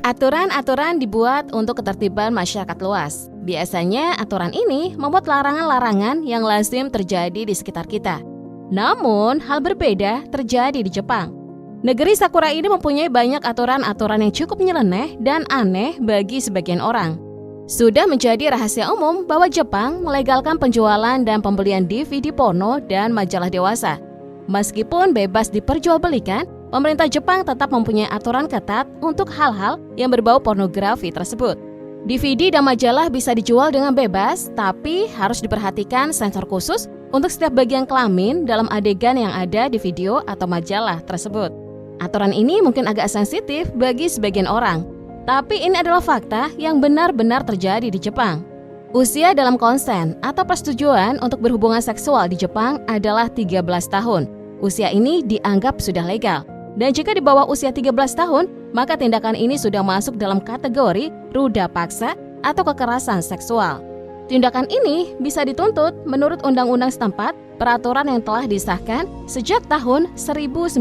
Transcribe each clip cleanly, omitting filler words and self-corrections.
Aturan-aturan dibuat untuk ketertiban masyarakat luas. Biasanya aturan ini membuat larangan-larangan yang lazim terjadi di sekitar kita. Namun, hal berbeda terjadi di Jepang. Negeri Sakura ini mempunyai banyak aturan-aturan yang cukup nyeleneh dan aneh bagi sebagian orang. Sudah menjadi rahasia umum bahwa Jepang melegalkan penjualan dan pembelian DVD porno dan majalah dewasa. Meskipun bebas diperjualbelikan, pemerintah Jepang tetap mempunyai aturan ketat untuk hal-hal yang berbau pornografi tersebut. DVD dan majalah bisa dijual dengan bebas, tapi harus diperhatikan sensor khusus untuk setiap bagian kelamin dalam adegan yang ada di video atau majalah tersebut. Aturan ini mungkin agak sensitif bagi sebagian orang, tapi ini adalah fakta yang benar-benar terjadi di Jepang. Usia dalam konsen atau persetujuan untuk berhubungan seksual di Jepang adalah 13 tahun. Usia ini dianggap sudah legal. Dan jika di bawah usia 13 tahun, maka tindakan ini sudah masuk dalam kategori ruda paksa atau kekerasan seksual. Tindakan ini bisa dituntut menurut undang-undang setempat, peraturan yang telah disahkan sejak tahun 1907.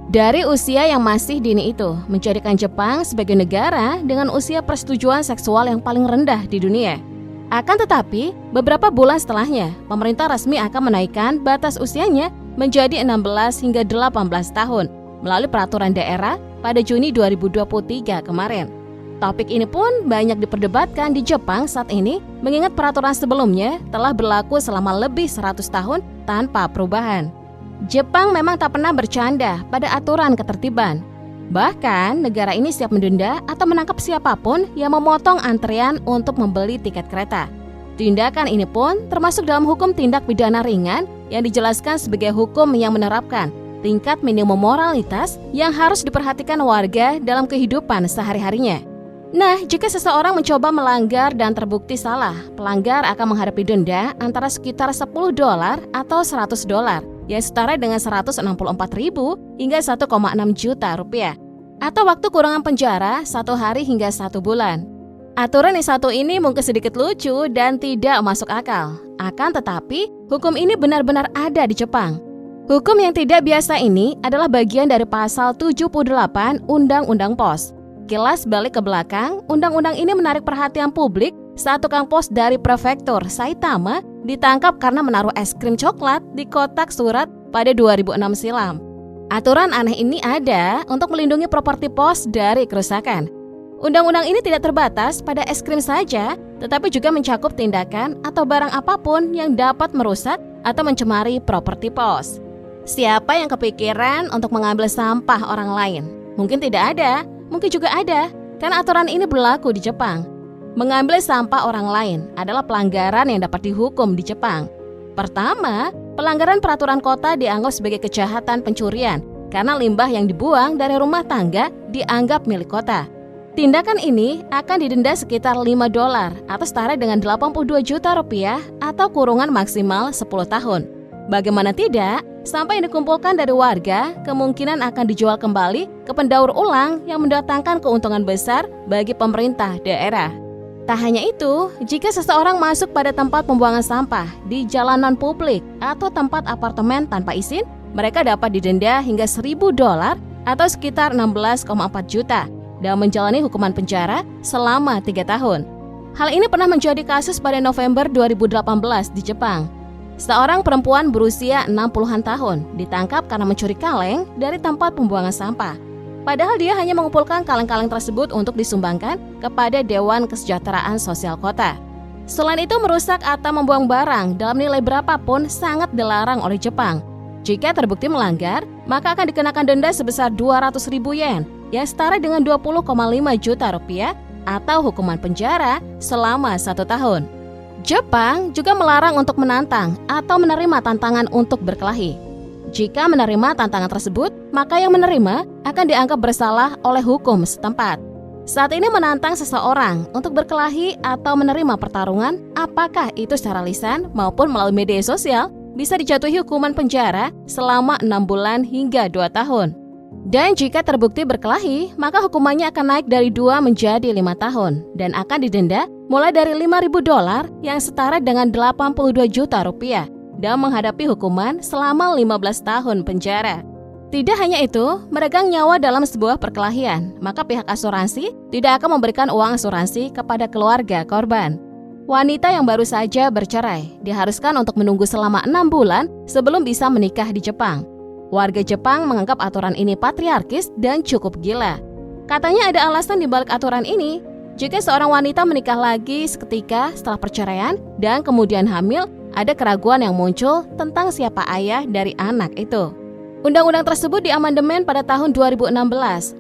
Dari usia yang masih dini itu, menjadikan Jepang sebagai negara dengan usia persetujuan seksual yang paling rendah di dunia. Akan tetapi, beberapa bulan setelahnya, pemerintah resmi akan menaikkan batas usianya menjadi 16 hingga 18 tahun melalui peraturan daerah pada Juni 2023 kemarin. Topik ini pun banyak diperdebatkan di Jepang saat ini, mengingat peraturan sebelumnya telah berlaku selama lebih 100 tahun tanpa perubahan. Jepang memang tak pernah bercanda pada aturan ketertiban. Bahkan, negara ini siap mendenda atau menangkap siapapun yang memotong antrean untuk membeli tiket kereta. Tindakan ini pun termasuk dalam hukum tindak pidana ringan yang dijelaskan sebagai hukum yang menerapkan tingkat minimum moralitas yang harus diperhatikan warga dalam kehidupan sehari-harinya. Nah, jika seseorang mencoba melanggar dan terbukti salah, pelanggar akan menghadapi denda antara sekitar $10 atau $100, yang setara dengan 164.000 hingga 1,6 juta rupiah, atau waktu kurungan penjara 1 hari hingga 1 bulan. Aturan yang satu ini mungkin sedikit lucu dan tidak masuk akal. Akan tetapi, hukum ini benar-benar ada di Jepang. Hukum yang tidak biasa ini adalah bagian dari pasal 78 Undang-Undang Pos. Kilas balik ke belakang, undang-undang ini menarik perhatian publik saat tukang pos dari prefektur Saitama ditangkap karena menaruh es krim coklat di kotak surat pada 2006 silam. Aturan aneh ini ada untuk melindungi properti pos dari kerusakan. Undang-undang ini tidak terbatas pada es krim saja, tetapi juga mencakup tindakan atau barang apapun yang dapat merusak atau mencemari properti pos. Siapa yang kepikiran untuk mengambil sampah orang lain? Mungkin tidak ada, mungkin juga ada, karena aturan ini berlaku di Jepang. Mengambil sampah orang lain adalah pelanggaran yang dapat dihukum di Jepang. Pertama, pelanggaran peraturan kota dianggap sebagai kejahatan pencurian karena limbah yang dibuang dari rumah tangga dianggap milik kota. Tindakan ini akan didenda sekitar $5 atau setara dengan 82 juta rupiah atau kurungan maksimal 10 tahun. Bagaimana tidak, sampah yang dikumpulkan dari warga kemungkinan akan dijual kembali ke pendaur ulang yang mendatangkan keuntungan besar bagi pemerintah daerah. Tak hanya itu, jika seseorang masuk pada tempat pembuangan sampah di jalanan publik atau tempat apartemen tanpa izin, mereka dapat didenda hingga $1.000 atau sekitar 16,4 juta dan menjalani hukuman penjara selama 3 tahun. Hal ini pernah menjadi kasus pada November 2018 di Jepang. Seorang perempuan berusia 60-an tahun ditangkap karena mencuri kaleng dari tempat pembuangan sampah. Padahal dia hanya mengumpulkan kaleng-kaleng tersebut untuk disumbangkan kepada Dewan Kesejahteraan Sosial Kota. Selain itu, merusak atau membuang barang dalam nilai berapapun sangat dilarang oleh Jepang. Jika terbukti melanggar, maka akan dikenakan denda sebesar 200.000 yen, yang setara dengan 20,5 juta rupiah atau hukuman penjara selama 1 tahun. Jepang juga melarang untuk menantang atau menerima tantangan untuk berkelahi. Jika menerima tantangan tersebut, maka yang menerima akan dianggap bersalah oleh hukum setempat. Saat ini menantang seseorang untuk berkelahi atau menerima pertarungan, apakah itu secara lisan maupun melalui media sosial, bisa dijatuhi hukuman penjara selama 6 bulan hingga 2 tahun. Dan jika terbukti berkelahi, maka hukumannya akan naik dari 2 menjadi 5 tahun dan akan didenda mulai dari $5.000 yang setara dengan 82 juta rupiah dan menghadapi hukuman selama 15 tahun penjara. Tidak hanya itu, meregang nyawa dalam sebuah perkelahian, maka pihak asuransi tidak akan memberikan uang asuransi kepada keluarga korban. Wanita yang baru saja bercerai diharuskan untuk menunggu selama 6 bulan sebelum bisa menikah di Jepang. Warga Jepang menganggap aturan ini patriarkis dan cukup gila. Katanya ada alasan di balik aturan ini. Jika seorang wanita menikah lagi seketika setelah perceraian dan kemudian hamil, ada keraguan yang muncul tentang siapa ayah dari anak itu. Undang-undang tersebut diamandemen pada tahun 2016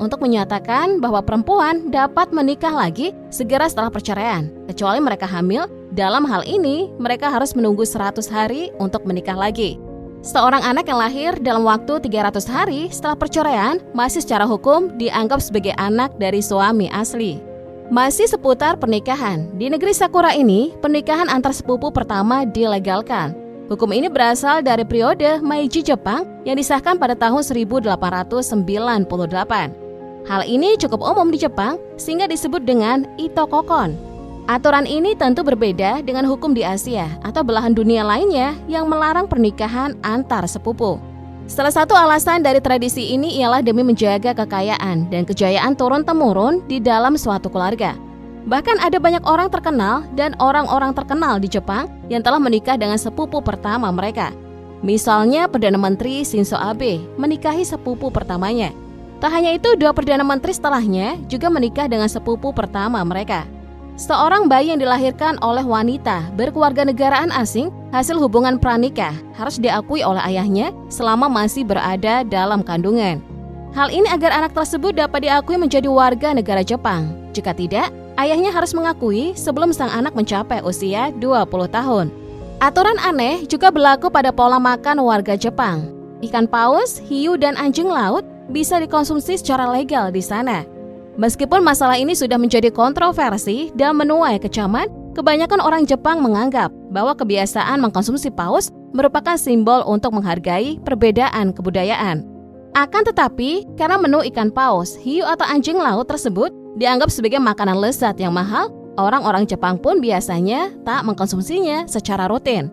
untuk menyatakan bahwa perempuan dapat menikah lagi segera setelah perceraian, kecuali mereka hamil. Dalam hal ini, mereka harus menunggu 100 hari untuk menikah lagi. Seorang anak yang lahir dalam waktu 300 hari setelah perceraian masih secara hukum dianggap sebagai anak dari suami asli. Masih seputar pernikahan, di negeri Sakura ini, pernikahan antar sepupu pertama dilegalkan. Hukum ini berasal dari periode Meiji Jepang yang disahkan pada tahun 1898. Hal ini cukup umum di Jepang sehingga disebut dengan Itokokon. Aturan ini tentu berbeda dengan hukum di Asia atau belahan dunia lainnya yang melarang pernikahan antar sepupu. Salah satu alasan dari tradisi ini ialah demi menjaga kekayaan dan kejayaan turun-temurun di dalam suatu keluarga. Bahkan ada banyak orang terkenal dan orang-orang terkenal di Jepang yang telah menikah dengan sepupu pertama mereka. Misalnya Perdana Menteri Shinzo Abe menikahi sepupu pertamanya. Tak hanya itu, 2 Perdana Menteri setelahnya juga menikah dengan sepupu pertama mereka. Seorang bayi yang dilahirkan oleh wanita berkewarganegaraan asing hasil hubungan pranikah harus diakui oleh ayahnya selama masih berada dalam kandungan. Hal ini agar anak tersebut dapat diakui menjadi warga negara Jepang. Jika tidak, ayahnya harus mengakui sebelum sang anak mencapai usia 20 tahun. Aturan aneh juga berlaku pada pola makan warga Jepang. Ikan paus, hiu, dan anjing laut bisa dikonsumsi secara legal di sana. Meskipun masalah ini sudah menjadi kontroversi dan menuai kecaman, kebanyakan orang Jepang menganggap bahwa kebiasaan mengkonsumsi paus merupakan simbol untuk menghargai perbedaan kebudayaan. Akan tetapi, karena menu ikan paus, hiu, atau anjing laut tersebut dianggap sebagai makanan lezat yang mahal, orang-orang Jepang pun biasanya tak mengkonsumsinya secara rutin.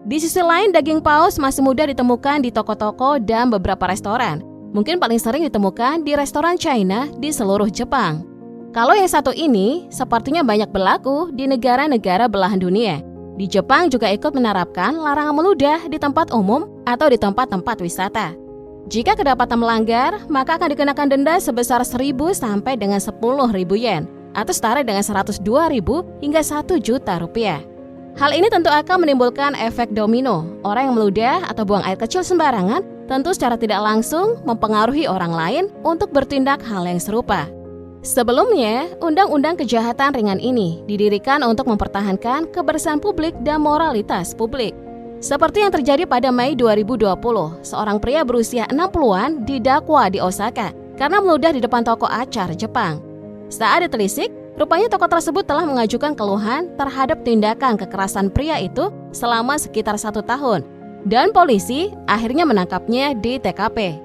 Di sisi lain, daging paus masih mudah ditemukan di toko-toko dan beberapa restoran. Mungkin paling sering ditemukan di restoran China di seluruh Jepang. Kalau yang satu ini, sepertinya banyak berlaku di negara-negara belahan dunia. Di Jepang juga ikut menerapkan larangan meludah di tempat umum atau di tempat-tempat wisata. Jika kedapatan melanggar, maka akan dikenakan denda sebesar 1.000 sampai dengan 10.000 yen atau setara dengan 102.000 hingga 1 juta rupiah. Hal ini tentu akan menimbulkan efek domino. Orang yang meludah atau buang air kecil sembarangan tentu secara tidak langsung mempengaruhi orang lain untuk bertindak hal yang serupa. Sebelumnya, Undang-Undang Kejahatan Ringan ini didirikan untuk mempertahankan kebersihan publik dan moralitas publik. Seperti yang terjadi pada Mei 2020, seorang pria berusia 60-an didakwa di Osaka karena meludah di depan toko acar Jepang. Saat ditelisik, rupanya toko tersebut telah mengajukan keluhan terhadap tindakan kekerasan pria itu selama sekitar 1 tahun, dan polisi akhirnya menangkapnya di TKP.